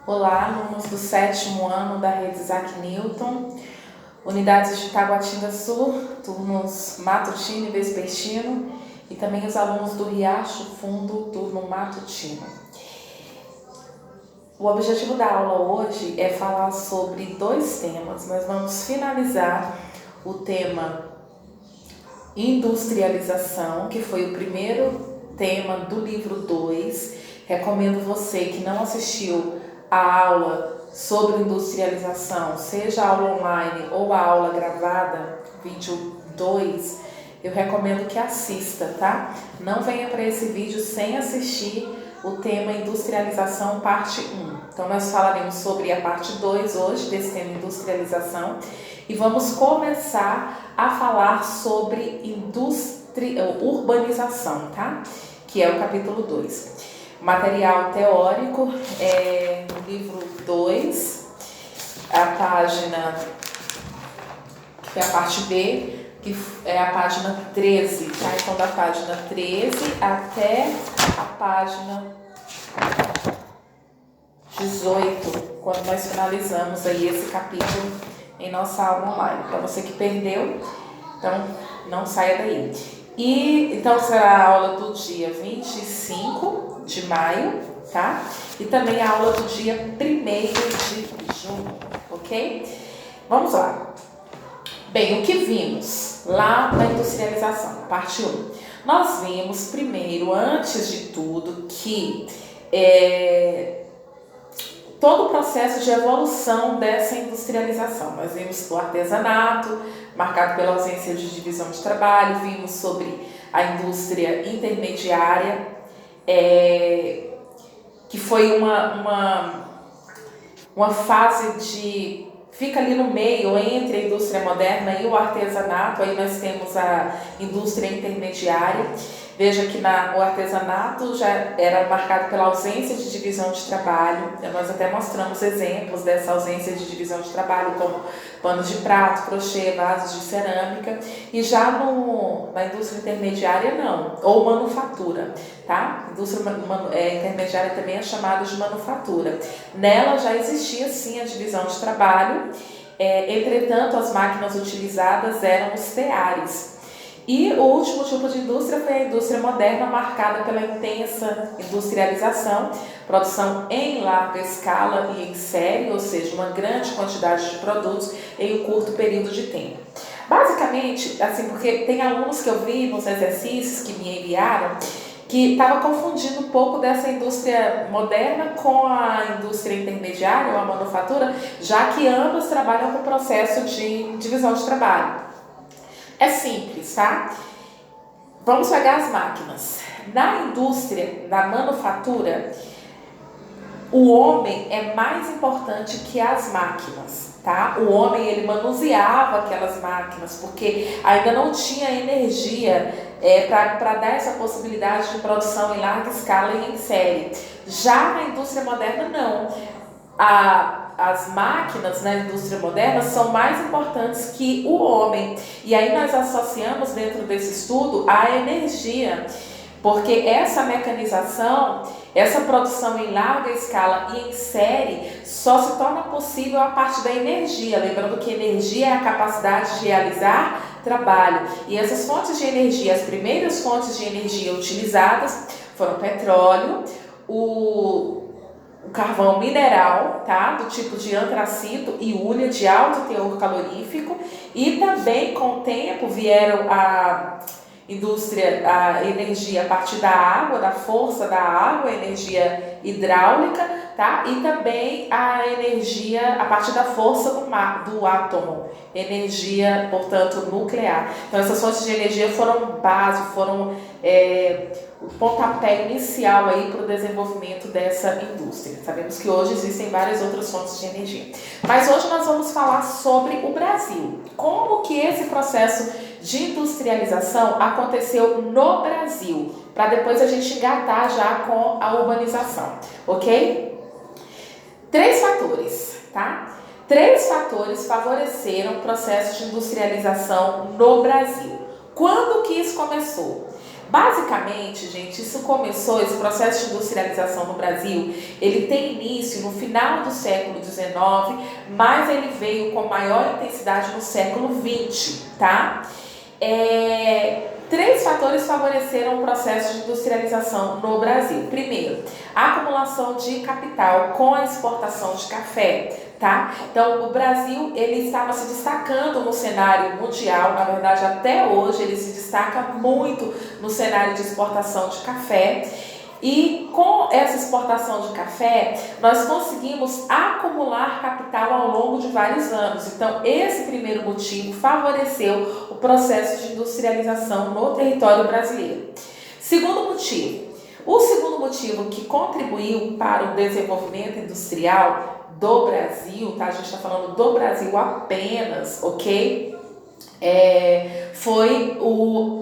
Olá, alunos do 7º ano da rede Isaac Newton, unidades de Taguatinga Sul, turnos matutino e vespertino, e também os alunos do Riacho Fundo, turno matutino. O objetivo da aula hoje é falar sobre 2 temas. Nós vamos finalizar o tema industrialização, que foi o primeiro tema do livro 2. Recomendo você que não assistiu a aula sobre industrialização, seja a aula online ou a aula gravada, vídeo 2, eu recomendo que assista, tá? Não venha para esse vídeo sem assistir o tema industrialização parte 1. Então nós falaremos sobre a parte 2 hoje, desse tema industrialização, e vamos começar a falar sobre urbanização, tá? Que é o capítulo 2. Material teórico é no livro 2, a página, que é a parte B, que é a página 13, tá? Então, da página 13 até a página 18, quando nós finalizamos aí esse capítulo em nossa aula online. Para você que perdeu, então não saia daí. E então será a aula do dia 25 de maio, tá? E também a aula do dia 1º de junho, ok? Vamos lá. Bem, o que vimos lá na industrialização, parte 1? Nós vimos primeiro, antes de tudo, que todo o processo de evolução dessa industrialização. Nós vimos o artesanato, marcado pela ausência de divisão de trabalho, vimos sobre a indústria intermediária, que foi uma fase de... fica ali no meio entre a indústria moderna e o artesanato. Aí nós temos a indústria intermediária. Veja que o artesanato já era marcado pela ausência de divisão de trabalho. Nós até mostramos exemplos dessa ausência de divisão de trabalho, como panos de prato, crochê, vasos de cerâmica. E já na indústria intermediária, não, ou manufatura, tá? Indústria intermediária também é chamada de manufatura. Nela já existia, sim, a divisão de trabalho, entretanto, as máquinas utilizadas eram os teares. E o último tipo de indústria foi a indústria moderna, marcada pela intensa industrialização, produção em larga escala e em série, ou seja, uma grande quantidade de produtos em um curto período de tempo. Basicamente, assim, porque tem alunos que eu vi nos exercícios que me enviaram que estava confundindo um pouco dessa indústria moderna com a indústria intermediária ou a manufatura, já que ambas trabalham com o processo de divisão de trabalho. É simples, tá? Vamos pegar as máquinas. Na indústria, na manufatura, o homem é mais importante que as máquinas, tá? O homem, ele manuseava aquelas máquinas, porque ainda não tinha energia para dar essa possibilidade de produção em larga escala e em série. Já na indústria moderna, não. As máquinas na indústria moderna são mais importantes que o homem. E aí nós associamos dentro desse estudo a energia, porque essa mecanização, essa produção em larga escala e em série só se torna possível a partir da energia. Lembrando que energia é a capacidade de realizar trabalho. E essas fontes de energia, as primeiras fontes de energia utilizadas foram o petróleo, o carvão mineral, tá? Do tipo de antracito e hulha de alto teor calorífico, e também com o tempo vieram a energia a partir da água, da força da água, energia hidráulica, tá? E também a energia a partir da força do átomo, energia, portanto, nuclear. Então essas fontes de energia foram base, foram o pontapé inicial aí para o desenvolvimento dessa indústria. Sabemos que hoje existem várias outras fontes de energia. Mas hoje nós vamos falar sobre o Brasil. Como que esse processo de industrialização aconteceu no Brasil, para depois a gente engatar já com a urbanização, ok? 3 fatores, tá? 3 fatores favoreceram o processo de industrialização no Brasil. Quando que isso começou? Basicamente, gente, isso começou, esse processo de industrialização no Brasil, ele tem início no final do século XIX, mas ele veio com maior intensidade no século XX, tá? Três fatores favoreceram o processo de industrialização no Brasil. Primeiro, a acumulação de capital com a exportação de café, tá? Então, o Brasil, ele estava se destacando no cenário mundial, na verdade, até hoje ele se destaca muito no cenário de exportação de café. E com essa exportação de café, nós conseguimos acumular capital ao longo de vários anos. Então, esse primeiro motivo favoreceu o processo de industrialização no território brasileiro. O segundo motivo que contribuiu para o desenvolvimento industrial do Brasil, tá? A gente está falando do Brasil apenas, ok? Foi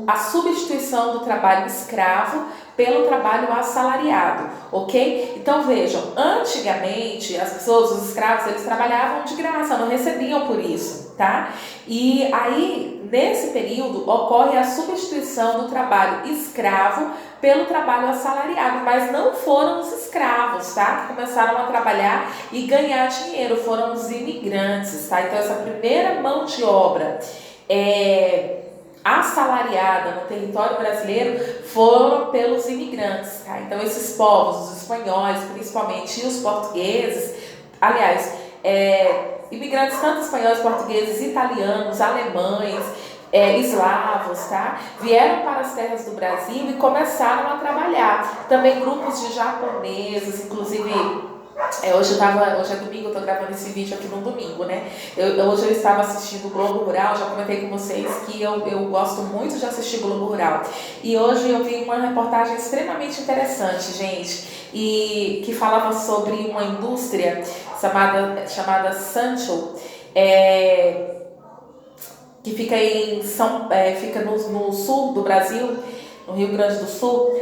a substituição do trabalho escravo pelo trabalho assalariado, ok? Então vejam, antigamente as pessoas, os escravos, eles trabalhavam de graça, não recebiam por isso, tá? E aí, nesse período, ocorre a substituição do trabalho escravo pelo trabalho assalariado, mas não foram os escravos, tá? Que começaram a trabalhar e ganhar dinheiro, foram os imigrantes, tá? Então essa primeira mão de obra assalariada no território brasileiro foram pelos imigrantes, tá? Então esses povos, os espanhóis principalmente e os portugueses, aliás, imigrantes tanto espanhóis, portugueses, italianos, alemães, eslavos, tá? Vieram para as terras do Brasil e começaram a trabalhar. Também grupos de japoneses, inclusive. Hoje é domingo, eu tô gravando esse vídeo aqui no domingo, né? Hoje eu estava assistindo o Globo Rural, já comentei com vocês que eu gosto muito de assistir Globo Rural. E hoje eu vi uma reportagem extremamente interessante, gente, e que falava sobre uma indústria chamada Sancho, que fica fica no sul do Brasil, no Rio Grande do Sul,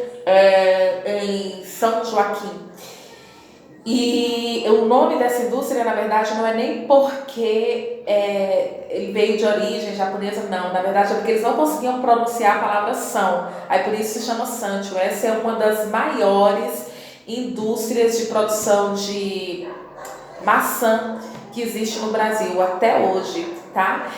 em São Joaquim. E o nome dessa indústria, na verdade, não é nem porque ele veio de origem japonesa, não. Na verdade, é porque eles não conseguiam pronunciar a palavra são. Aí por isso se chama Sancho. Essa é uma das maiores indústrias de produção de maçã que existe no Brasil até hoje, tá?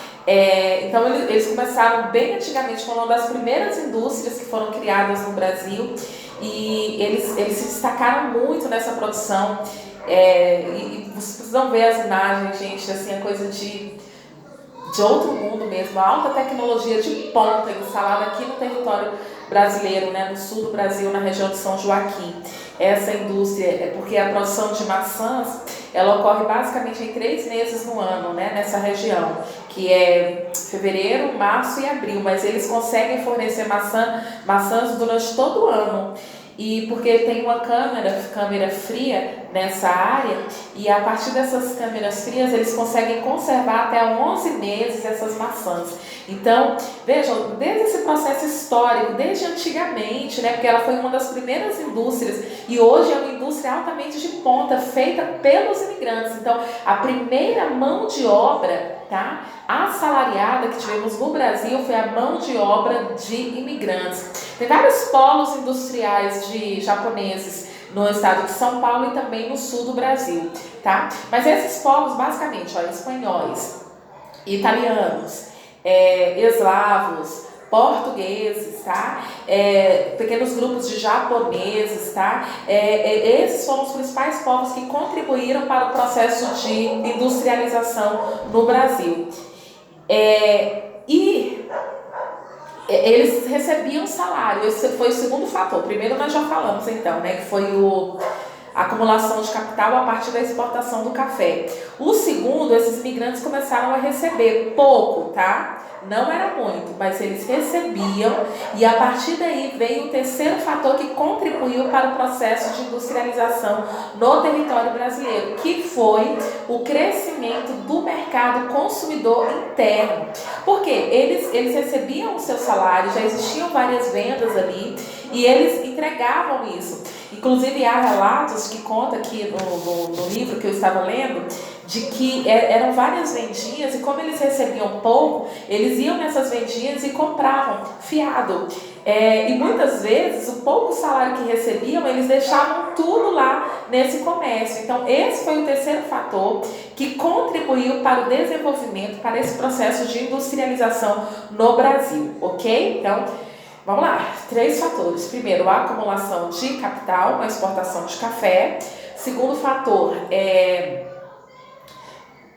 Então eles começaram bem antigamente, foi uma das primeiras indústrias que foram criadas no Brasil. E eles se destacaram muito nessa produção, e vocês precisam ver as imagens, gente, assim, é coisa de outro mundo mesmo, a alta tecnologia de ponta instalada aqui no território brasileiro, né, no sul do Brasil, na região de São Joaquim. Essa indústria, porque a produção de maçãs, ela ocorre basicamente em 3 meses no ano, né, nessa região, que é fevereiro, março e abril, mas eles conseguem fornecer maçãs durante todo o ano. E porque tem uma câmera fria nessa área, e a partir dessas câmeras frias eles conseguem conservar até 11 meses essas maçãs. Então, vejam, desde esse processo histórico, desde antigamente, né, porque ela foi uma das primeiras indústrias, e hoje é uma indústria altamente de ponta, feita pelos imigrantes. Então, a primeira mão de obra, tá, assalariada que tivemos no Brasil foi a mão de obra de imigrantes. Tem vários polos industriais de japoneses no estado de São Paulo e também no sul do Brasil, tá? Mas esses polos, basicamente, espanhóis, italianos, eslavos, portugueses, tá? Pequenos grupos de japoneses, tá? Esses foram os principais povos que contribuíram para o processo de industrialização no Brasil. Eles recebiam salário, esse foi o segundo fator. Primeiro nós já falamos então, né, que foi a acumulação de capital a partir da exportação do café. O segundo, esses imigrantes começaram a receber pouco, tá? Não era muito, mas eles recebiam, e a partir daí veio o terceiro fator que contribuiu para o processo de industrialização no território brasileiro, que foi o crescimento do mercado consumidor interno. Porque eles recebiam o seu salário, já existiam várias vendas ali, e eles entregavam isso. Inclusive há relatos que conta aqui no livro que eu estava lendo, de que eram várias vendinhas, e como eles recebiam pouco, eles iam nessas vendinhas e compravam fiado. E muitas vezes o pouco salário que recebiam, eles deixavam tudo lá nesse comércio. Então esse foi o terceiro fator que contribuiu para o desenvolvimento, para esse processo de industrialização no Brasil, ok? Então, vamos lá, 3 fatores. Primeiro, a acumulação de capital, a exportação de café. Segundo fator,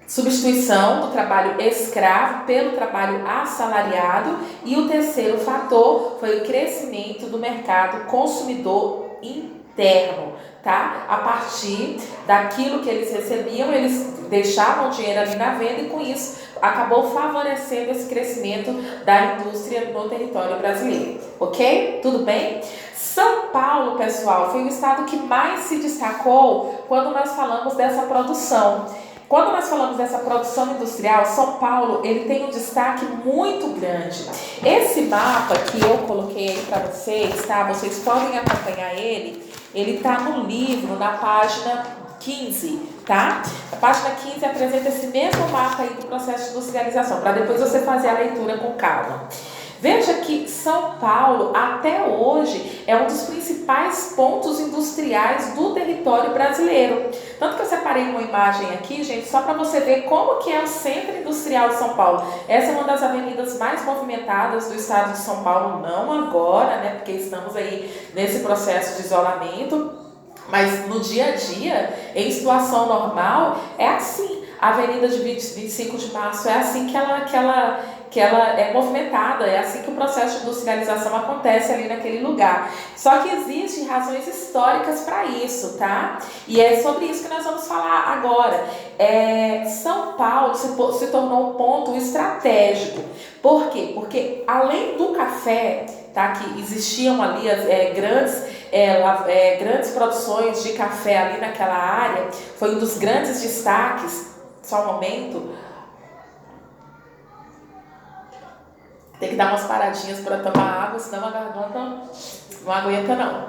substituição do trabalho escravo pelo trabalho assalariado. E o terceiro fator foi o crescimento do mercado consumidor interno, tá? A partir daquilo que eles recebiam, eles deixavam o dinheiro ali na venda e com isso acabou favorecendo esse crescimento da indústria no território brasileiro, ok? Tudo bem? São Paulo, pessoal, foi o estado que mais se destacou quando nós falamos dessa produção. Quando nós falamos dessa produção industrial, São Paulo ele tem um destaque muito grande. Esse mapa que eu coloquei aí para vocês, tá? Vocês podem acompanhar ele. Ele está no livro, na página 15, tá? A página 15 apresenta esse mesmo mapa aí do processo de industrialização, para depois você fazer a leitura com calma. Veja que São Paulo, até hoje, é um dos principais pontos industriais do território brasileiro. Tanto que eu separei uma imagem aqui, gente, só para você ver como que é o centro industrial de São Paulo. Essa é uma das avenidas mais movimentadas do estado de São Paulo, não agora, né, porque estamos aí nesse processo de isolamento, mas no dia a dia, em situação normal, é assim. A Avenida de 25 de Março é assim que ela é movimentada, é assim que o processo de industrialização acontece ali naquele lugar. Só que existem razões históricas para isso, tá? E é sobre isso que nós vamos falar agora. São Paulo se tornou um ponto estratégico. Por quê? Porque além do café, tá, que existiam ali grandes produções de café ali naquela área, foi um dos grandes destaques. Só um momento. Tem que dar umas paradinhas para tomar água, senão a garganta não aguenta não.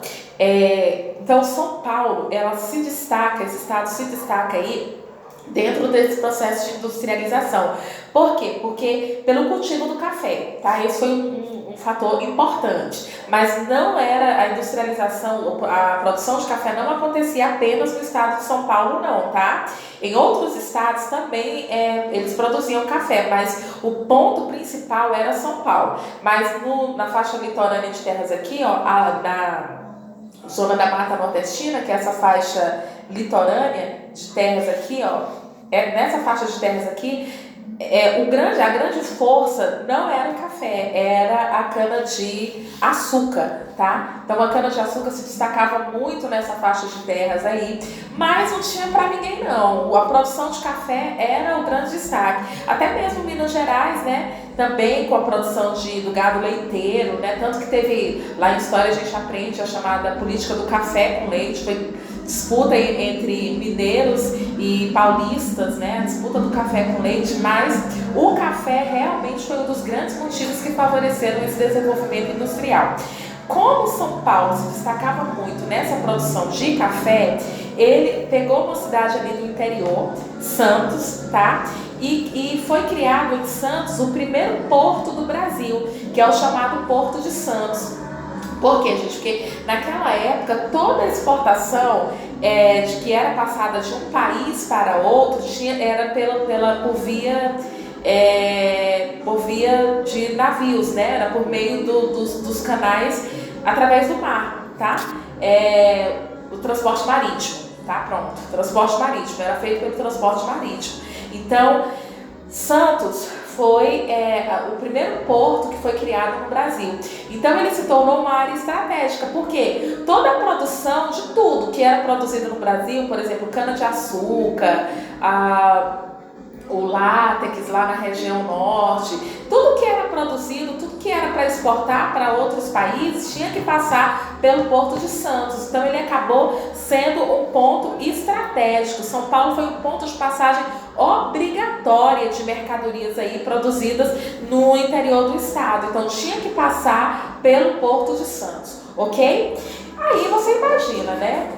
Então São Paulo, esse estado se destaca aí dentro desse processo de industrialização. Por quê? Porque pelo cultivo do café, tá? Esse foi um fator importante, mas não era a industrialização, a produção de café não acontecia apenas no estado de São Paulo não, tá? Em outros estados também eles produziam café, mas o ponto principal era São Paulo. Mas na faixa litorânea de terras aqui, ó, na zona da Mata Nordestina, que é essa faixa litorânea de terras aqui, ó, nessa faixa de terras aqui, a grande força não era o café, era a cana-de-açúcar, tá? Então a cana-de-açúcar se destacava muito nessa faixa de terras aí, mas não tinha para ninguém não. A produção de café era o grande destaque. Até mesmo Minas Gerais, né? Também com a produção do gado leiteiro, né? Tanto que teve, lá em história a gente aprende a chamada política do café com leite, foi disputa entre mineiros e paulistas, né? A disputa do café com leite, mas o café realmente foi um dos grandes motivos que favoreceram esse desenvolvimento industrial. Como São Paulo se destacava muito nessa produção de café, ele pegou uma cidade ali do interior, Santos, tá? E foi criado em Santos o primeiro porto do Brasil, que é o chamado Porto de Santos. Por quê, gente? Porque naquela época toda a exportação de que era passada de um país para outro era por via de navios, né? Era por meio dos canais através do mar, tá? O transporte marítimo, tá? Pronto, transporte marítimo, era feito pelo transporte marítimo. Então, Santos foi o primeiro porto que foi criado no Brasil. Então ele se tornou uma área estratégica, porque toda a produção de tudo que era produzido no Brasil, por exemplo, cana-de-açúcar, o látex lá na região norte, tudo que era produzido, tudo que era para exportar para outros países tinha que passar pelo Porto de Santos. Então ele acabou sendo um ponto estratégico. São Paulo foi um ponto de passagem obrigatória de mercadorias aí produzidas no interior do estado. Então tinha que passar pelo Porto de Santos, ok? Aí você imagina, né?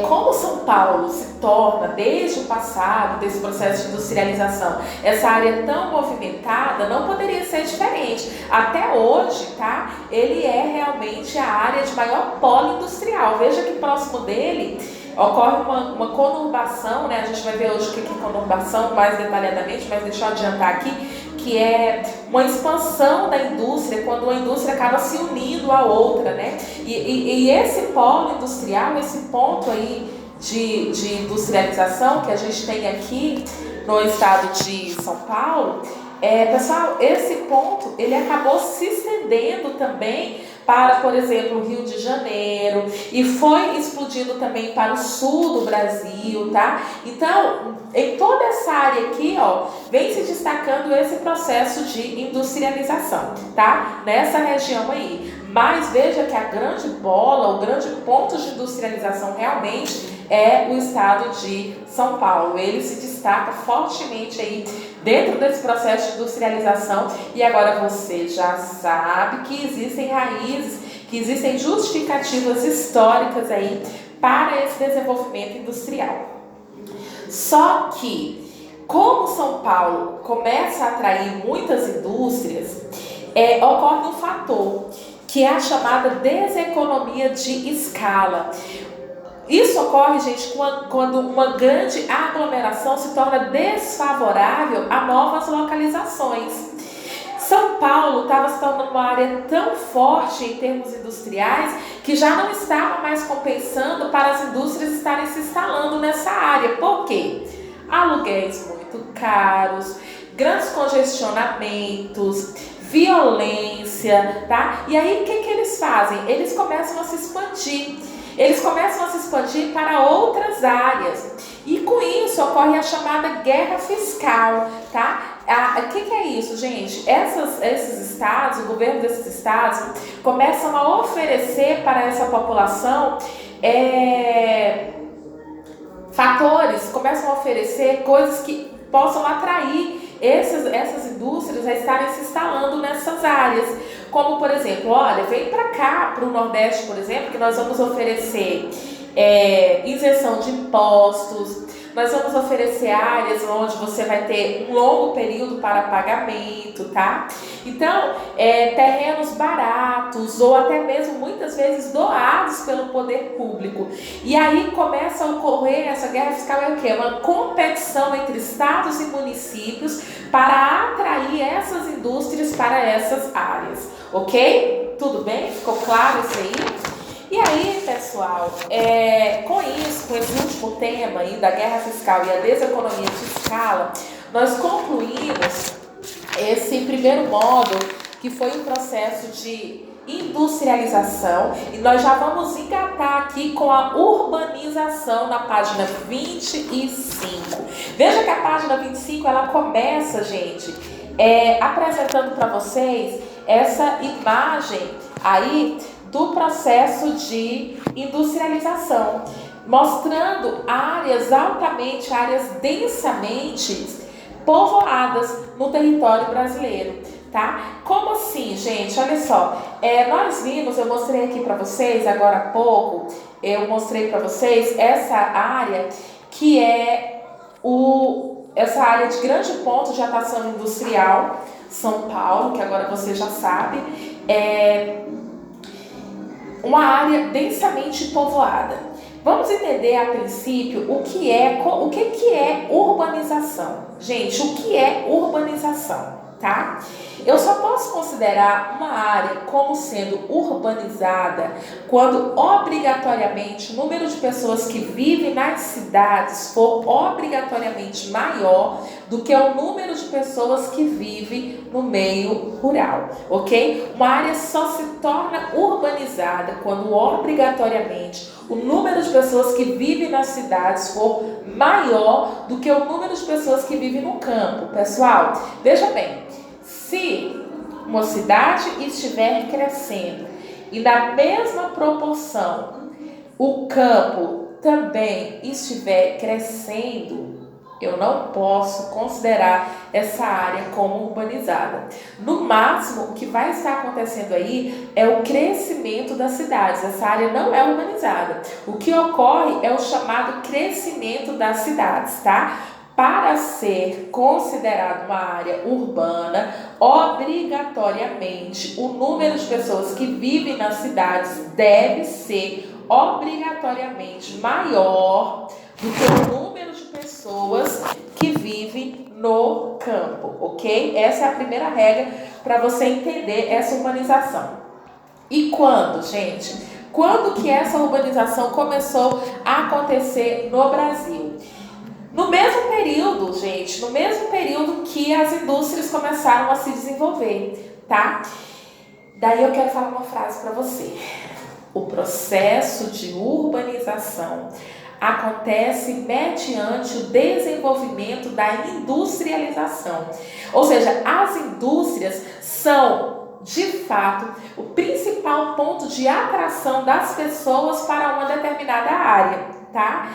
como São Paulo se torna, desde o passado, desse processo de industrialização, essa área tão movimentada, não poderia ser diferente. Até hoje, tá? Ele é realmente a área de maior polo industrial. Veja que próximo dele ocorre uma conurbação, né? A gente vai ver hoje o que é conurbação mais detalhadamente, mas deixa eu adiantar aqui, que é uma expansão da indústria, quando uma indústria acaba se unindo à outra, né? E esse polo industrial, esse ponto aí de industrialização que a gente tem aqui no estado de São Paulo, pessoal, esse ponto ele acabou se estendendo também para, por exemplo, o Rio de Janeiro, e foi explodindo também para o sul do Brasil, tá? Então, em toda essa área aqui, ó, vem se destacando esse processo de industrialização, tá? Nessa região aí. Mas veja que a grande bola, o grande ponto de industrialização realmente é o estado de São Paulo. Ele se destaca fortemente aí dentro desse processo de industrialização, e agora você já sabe que existem raízes, que existem justificativas históricas aí para esse desenvolvimento industrial. Só que, como São Paulo começa a atrair muitas indústrias, ocorre um fator, que é a chamada deseconomia de escala. Isso ocorre, gente, quando uma grande aglomeração se torna desfavorável a novas localizações. São Paulo estava se tornando uma área tão forte em termos industriais que já não estava mais compensando para as indústrias estarem se instalando nessa área. Por quê? Aluguéis muito caros, grandes congestionamentos, violência, tá? E aí o que eles fazem? Eles começam a se expandir. Eles começam a se expandir para outras áreas. E com isso ocorre a chamada guerra fiscal, tá? O que é isso, gente? Esses estados, o governo desses estados, começam a oferecer para essa população fatores, começam a oferecer coisas que possam atrair essas indústrias a estarem se instalando nessas áreas. Como, por exemplo, olha, vem para cá, para o Nordeste, por exemplo, que nós vamos oferecer isenção de impostos, nós vamos oferecer áreas onde você vai ter um longo período para pagamento, tá? Então, terrenos baratos ou até mesmo muitas vezes doados pelo poder público. E aí começa a ocorrer essa guerra fiscal, é o quê? Uma competição entre estados e municípios para atrair essas indústrias para essas áreas, ok? Tudo bem? Ficou claro isso aí? E aí, pessoal, com isso, com esse último tema aí da guerra fiscal e a deseconomia de escala, nós concluímos esse primeiro módulo, que foi um processo de industrialização, e nós já vamos engatar aqui com a urbanização na página 25. Veja que a página 25, ela começa, gente, apresentando para vocês essa imagem aí do processo de industrialização, mostrando áreas densamente povoadas no território brasileiro, tá? Como assim, gente? Olha só, nós vimos, eu mostrei aqui para vocês agora há pouco, eu mostrei para vocês essa área que essa área de grande ponto de atuação industrial, São Paulo, que agora você já sabe, uma área densamente povoada. Vamos entender a princípio o que é urbanização. Gente, o que é urbanização, tá? Eu só posso considerar uma área como sendo urbanizada quando obrigatoriamente o número de pessoas que vivem nas cidades for obrigatoriamente maior do que o número de pessoas que vivem no meio rural, ok? Uma área só se torna urbanizada quando obrigatoriamente o número de pessoas que vivem nas cidades for maior do que o número de pessoas que vivem no campo. Pessoal, veja bem, se uma cidade estiver crescendo e na mesma proporção o campo também estiver crescendo, Eu não posso considerar essa área como urbanizada. No máximo, o que vai estar acontecendo aí é o crescimento das cidades. Essa área não é urbanizada. O que ocorre é o chamado crescimento das cidades, tá? Para ser considerado uma área urbana, obrigatoriamente, o número de pessoas que vivem nas cidades deve ser obrigatoriamente maior do que o número de pessoas que vivem no campo, ok? Essa é a primeira regra para você entender essa urbanização. E quando, gente? Quando que essa urbanização começou a acontecer no Brasil? No mesmo período, gente, no mesmo período que as indústrias começaram a se desenvolver, tá? Daí eu quero falar uma frase para você. O processo de urbanização acontece mediante o desenvolvimento da industrialização. Ou seja, as indústrias são, de fato, o principal ponto de atração das pessoas para uma determinada área, tá?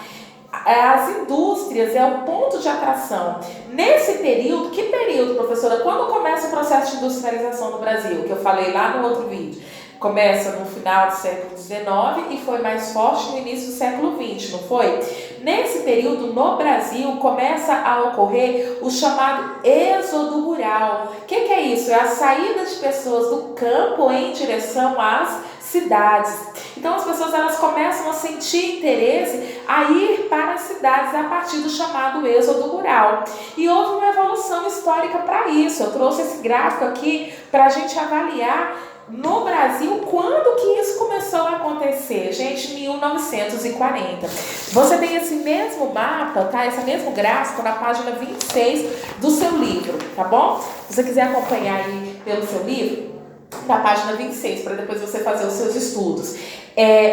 As indústrias é o ponto de atração. Nesse período, que período, professora? Quando começa o processo de industrialização no Brasil? Que eu falei lá no outro vídeo. Começa no final do século XIX e foi mais forte no início do século XX, não foi? Nesse período, no Brasil, começa a ocorrer o chamado êxodo rural. O que é isso? É a saída de pessoas do campo em direção às cidades. Então as pessoas elas começam a sentir interesse a ir para as cidades a partir do chamado êxodo rural. E houve uma evolução histórica para isso. Eu trouxe esse gráfico aqui para a gente avaliar no Brasil quando que isso começou a acontecer. Gente, 1940. Você tem esse mesmo mapa, tá? Esse mesmo gráfico na página 26 do seu livro, tá bom? Se você quiser acompanhar aí pelo seu livro, na página 26, para depois você fazer os seus estudos.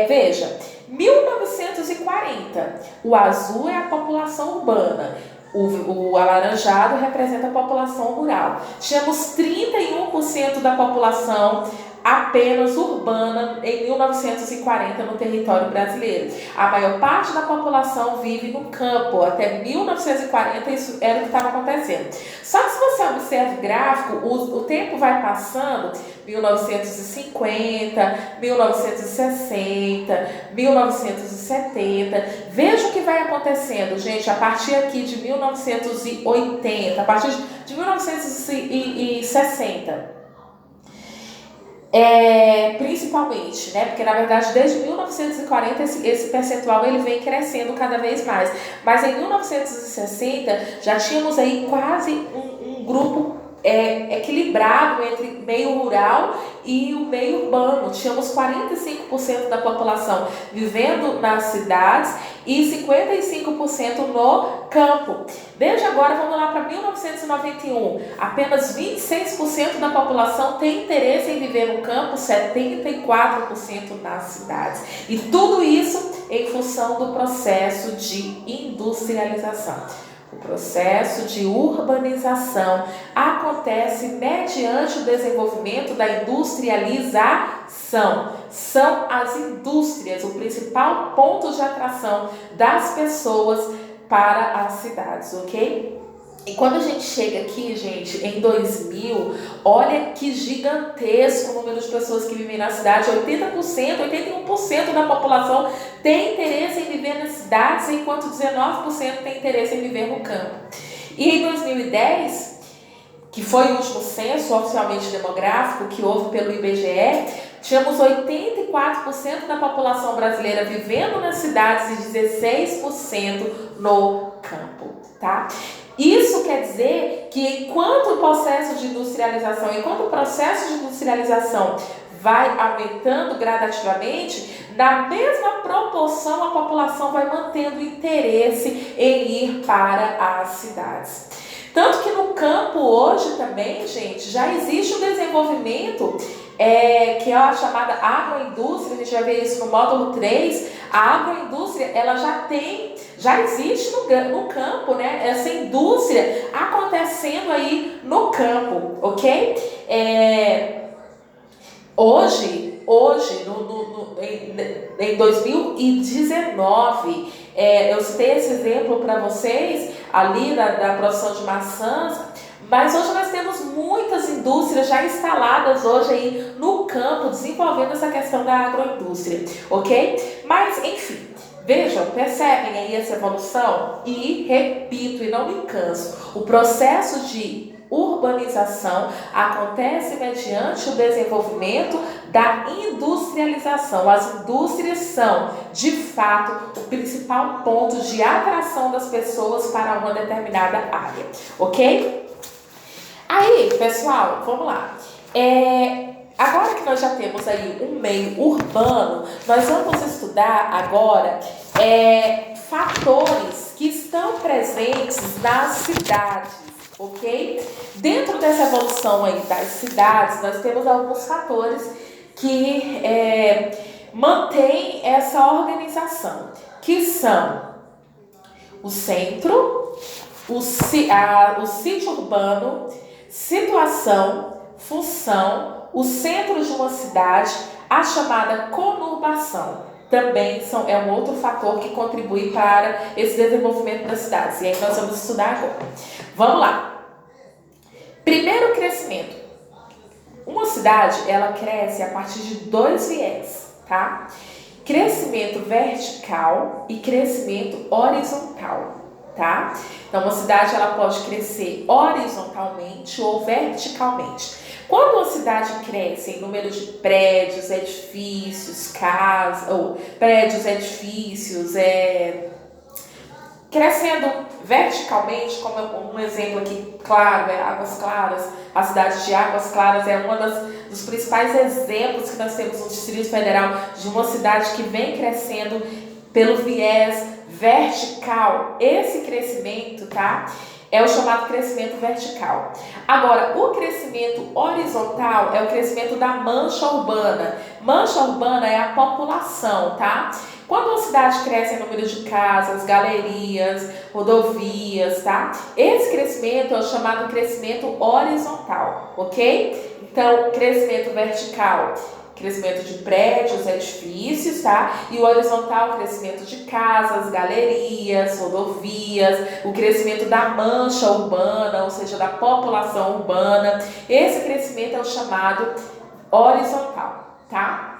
Veja, 1940, o azul é a população urbana, o alaranjado representa a população rural. Tínhamos 31% da população apenas urbana em 1940 no território brasileiro. A maior parte da população vive no campo. Até 1940 isso era o que estava acontecendo. Só que se você observa o gráfico, o tempo vai passando, 1950, 1960, 1970. Veja o que vai acontecendo, gente, a partir aqui de 1980, a partir de 1960. Principalmente, né? Porque na verdade desde 1940 esse percentual ele vem crescendo cada vez mais. Mas em 1960 já tínhamos aí quase um grupo equilibrado entre meio rural e o meio urbano. Tínhamos 45% da população vivendo nas cidades e 55% no campo. Veja agora, vamos lá para 1991. Apenas 26% da população tem interesse em viver no campo, 74% nas cidades. E tudo isso em função do processo de industrialização. O processo de urbanização acontece mediante o desenvolvimento da industrialização. São as indústrias o principal ponto de atração das pessoas para as cidades, ok? E quando a gente chega aqui, gente, em 2000, olha que gigantesco o número de pessoas que vivem na cidade. 81% da população tem interesse em viver nas cidades, enquanto 19% tem interesse em viver no campo. E em 2010, que foi o último censo oficialmente demográfico que houve pelo IBGE, tínhamos 84% da população brasileira vivendo nas cidades e 16% no campo, tá? Isso quer dizer que enquanto o processo de industrialização vai aumentando gradativamente, na mesma proporção a população vai mantendo interesse em ir para as cidades. Tanto que no campo hoje também, gente, já existe um desenvolvimento que é a chamada agroindústria. A gente vai ver isso no módulo 3. A agroindústria, ela já existe no campo, né? Essa indústria acontecendo aí no campo, ok? Hoje em 2019, Eu citei esse exemplo para vocês ali da produção de maçãs, mas hoje nós temos muitas indústrias já instaladas hoje aí no campo, desenvolvendo essa questão da agroindústria, ok? Mas, enfim, vejam, percebem aí essa evolução? E repito, e não me canso, o processo de urbanização acontece mediante o desenvolvimento da industrialização. As indústrias são, de fato, o principal ponto de atração das pessoas para uma determinada área, ok? Aí, pessoal, vamos lá. Agora que nós já temos aí um meio urbano, nós vamos estudar agora fatores que estão presentes nas cidades, ok? Dentro dessa evolução aí das cidades, nós temos alguns fatores que mantêm essa organização, que são o centro, o sítio urbano, situação, função, o centro de uma cidade, a chamada conurbação. Também é um outro fator que contribui para esse desenvolvimento das cidades. E aí nós vamos estudar agora. Vamos lá. Primeiro, crescimento. Uma cidade, ela cresce a partir de dois viés, tá? Crescimento vertical e crescimento horizontal. Tá? Então, uma cidade ela pode crescer horizontalmente ou verticalmente. Quando uma cidade cresce em número de prédios, edifícios, casas, ou prédios, edifícios, crescendo verticalmente, como um exemplo aqui, claro, Águas Claras, a cidade de Águas Claras é um dos principais exemplos que nós temos no Distrito Federal de uma cidade que vem crescendo pelo viés vertical. Esse crescimento, tá? É o chamado crescimento vertical. Agora, o crescimento horizontal é o crescimento da mancha urbana. Mancha urbana é a população, tá? Quando uma cidade cresce em número de casas, galerias, rodovias, tá? Esse crescimento é o chamado crescimento horizontal, ok? Então, crescimento vertical, crescimento de prédios, edifícios, tá? E o horizontal, crescimento de casas, galerias, rodovias, o crescimento da mancha urbana, ou seja, da população urbana. Esse crescimento é o chamado horizontal, tá?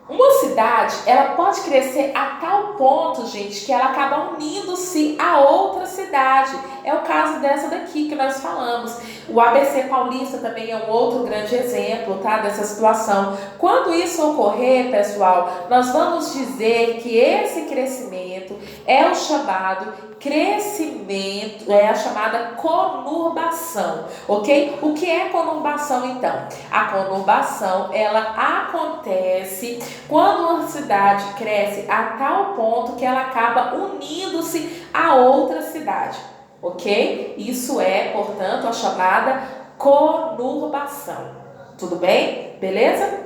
Uma cidade, ela pode crescer a tal ponto, gente, que ela acaba unindo-se a outra cidade. É o caso dessa daqui que nós falamos. O ABC Paulista também é um outro grande exemplo, tá, dessa situação. Quando isso ocorrer, pessoal, nós vamos dizer que esse crescimento é o chamado crescimento, é a chamada conurbação, ok? O que é conurbação, então? A conurbação, ela acontece quando uma cidade cresce a tal ponto que ela acaba unindo-se a outra cidade, ok? Isso é, portanto, a chamada conurbação. Tudo bem? Beleza?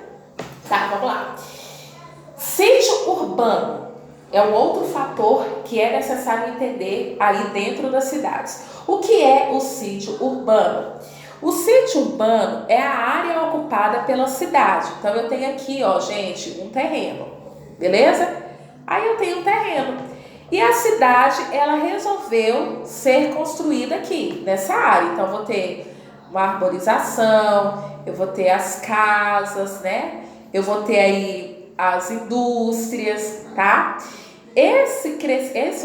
Tá, vamos lá. Sítio urbano é um outro fator que é necessário entender aí dentro das cidades. O que é o sítio urbano? O sítio urbano é a área ocupada pela cidade. Então, eu tenho aqui, ó, gente, um terreno, beleza? Aí eu tenho um terreno. E a cidade, ela resolveu ser construída aqui, nessa área. Então, eu vou ter uma arborização, eu vou ter as casas, né? Eu vou ter aí as indústrias, tá?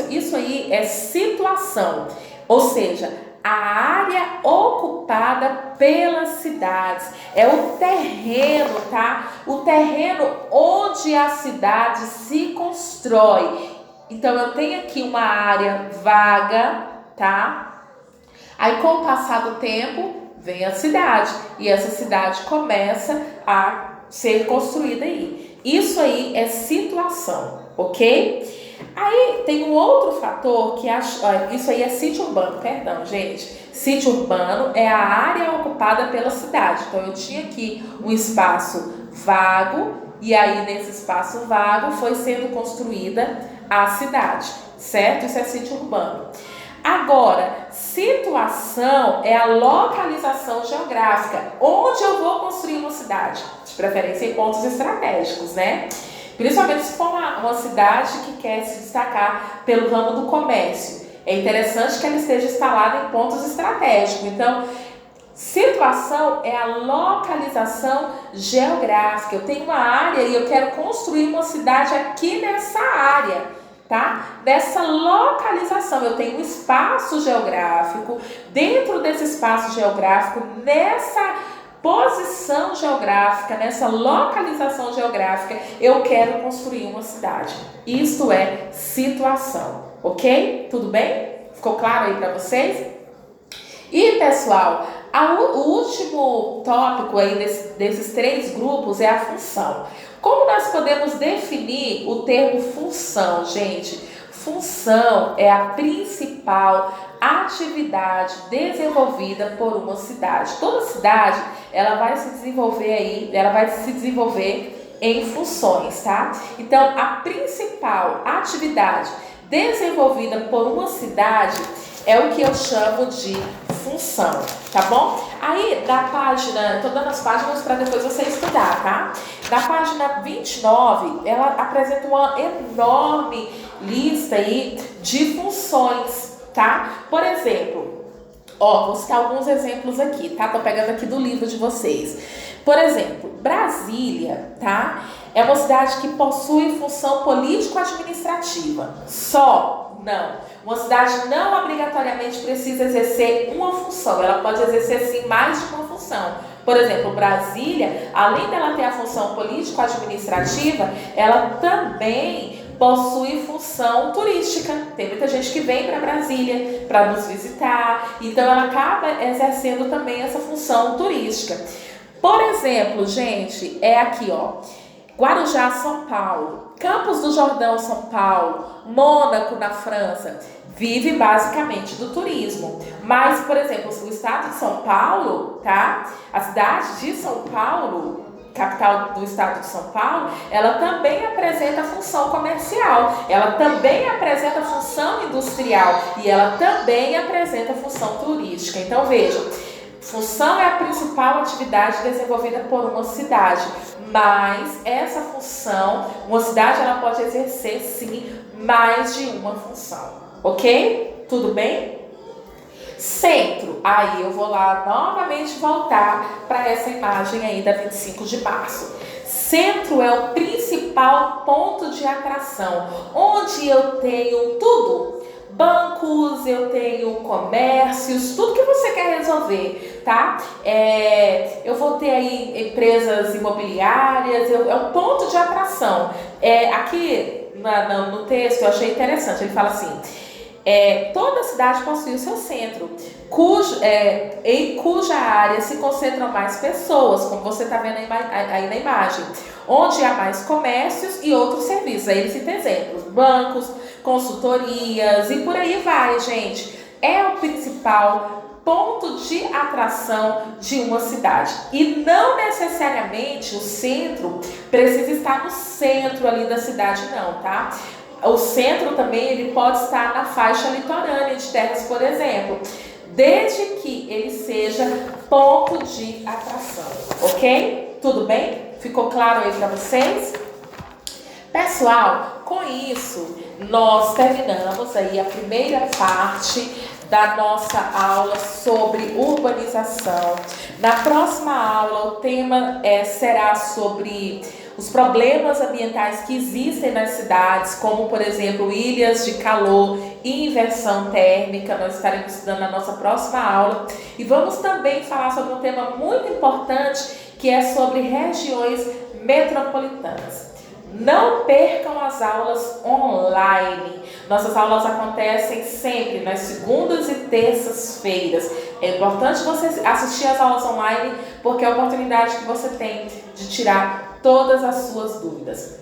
Isso aí é situação, ou seja, a área ocupada pelas cidades, é o terreno, tá? O terreno onde a cidade se constrói. Então, eu tenho aqui uma área vaga, tá? Aí, com o passar do tempo, vem a cidade, e essa cidade começa a ser construída aí. Isso aí é situação, ok? Aí tem um outro fator que isso aí é sítio urbano, perdão, gente. Sítio urbano é a área ocupada pela cidade. Então, eu tinha aqui um espaço vago, e aí nesse espaço vago foi sendo construída a cidade, certo? Isso é sítio urbano. Agora, situação é a localização geográfica, onde eu vou construir uma cidade, de preferência em pontos estratégicos, né? Principalmente se for uma cidade que quer se destacar pelo ramo do comércio. É interessante que ela esteja instalada em pontos estratégicos. Então, situação é a localização geográfica. Eu tenho uma área e eu quero construir uma cidade aqui nessa área, tá? Nessa localização, eu tenho um espaço geográfico. Dentro desse espaço geográfico, nessa posição geográfica, nessa localização geográfica, eu quero construir uma cidade. Isto é situação, ok? Tudo bem? Ficou claro aí para vocês? E, pessoal, o último tópico aí desses 3 grupos é a função. Como nós podemos definir o termo função, gente? Função é a principal atividade desenvolvida por uma cidade. Toda cidade, ela vai se desenvolver em funções, tá? Então, a principal atividade desenvolvida por uma cidade é o que eu chamo de função, tá bom? Aí, da página, tô dando as páginas para depois você estudar, tá? Na página 29, ela apresenta uma enorme lista aí de funções, tá? Por exemplo, vou citar alguns exemplos aqui, tá? Tô pegando aqui do livro de vocês. Por exemplo, Brasília, tá? É uma cidade que possui função político-administrativa. Só? Não. Uma cidade não obrigatoriamente precisa exercer uma função. Ela pode exercer, sim, mais de uma função. Por exemplo, Brasília, além dela ter a função político-administrativa, ela também possui função turística. Tem muita gente que vem para Brasília para nos visitar. Então, ela acaba exercendo também essa função turística. Por exemplo, gente, é aqui, Guarujá, São Paulo, Campos do Jordão, São Paulo, Mônaco, na França, vive basicamente do turismo. Mas, por exemplo, o estado de São Paulo, tá? A cidade de São Paulo, capital do estado de São Paulo, ela também apresenta função comercial, ela também apresenta função industrial e ela também apresenta função turística. Então, veja, função é a principal atividade desenvolvida por uma cidade, mas essa função, uma cidade ela pode exercer, sim, mais de uma função, ok? Tudo bem? Centro, aí eu vou lá novamente voltar para essa imagem aí da 25 de março. Centro é o principal ponto de atração, onde eu tenho tudo. Bancos, eu tenho comércios, tudo que você quer resolver, tá? Eu vou ter aí empresas imobiliárias, é um ponto de atração. Aqui no texto eu achei interessante, ele fala assim, toda cidade possui o seu centro, em cuja área se concentram mais pessoas, como você está vendo aí na imagem, onde há mais comércios e outros serviços. Aí ele cita exemplos, bancos, consultorias e por aí vai, gente. É o principal ponto de atração de uma cidade. E não necessariamente o centro precisa estar no centro ali da cidade, não, tá? O centro também ele pode estar na faixa litorânea de terras, por exemplo, desde que ele seja ponto de atração, ok? Tudo bem? Ficou claro aí para vocês? Pessoal, com isso, nós terminamos aí a primeira parte da nossa aula sobre urbanização. Na próxima aula, o tema será sobre os problemas ambientais que existem nas cidades, como, por exemplo, ilhas de calor e inversão térmica. Nós estaremos estudando na nossa próxima aula. E vamos também falar sobre um tema muito importante, que é sobre regiões metropolitanas. Não percam as aulas online. Nossas aulas acontecem sempre nas segundas e terças-feiras. É importante você assistir às aulas online, porque é a oportunidade que você tem de tirar todas as suas dúvidas.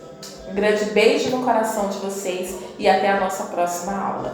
Um grande beijo no coração de vocês e até a nossa próxima aula.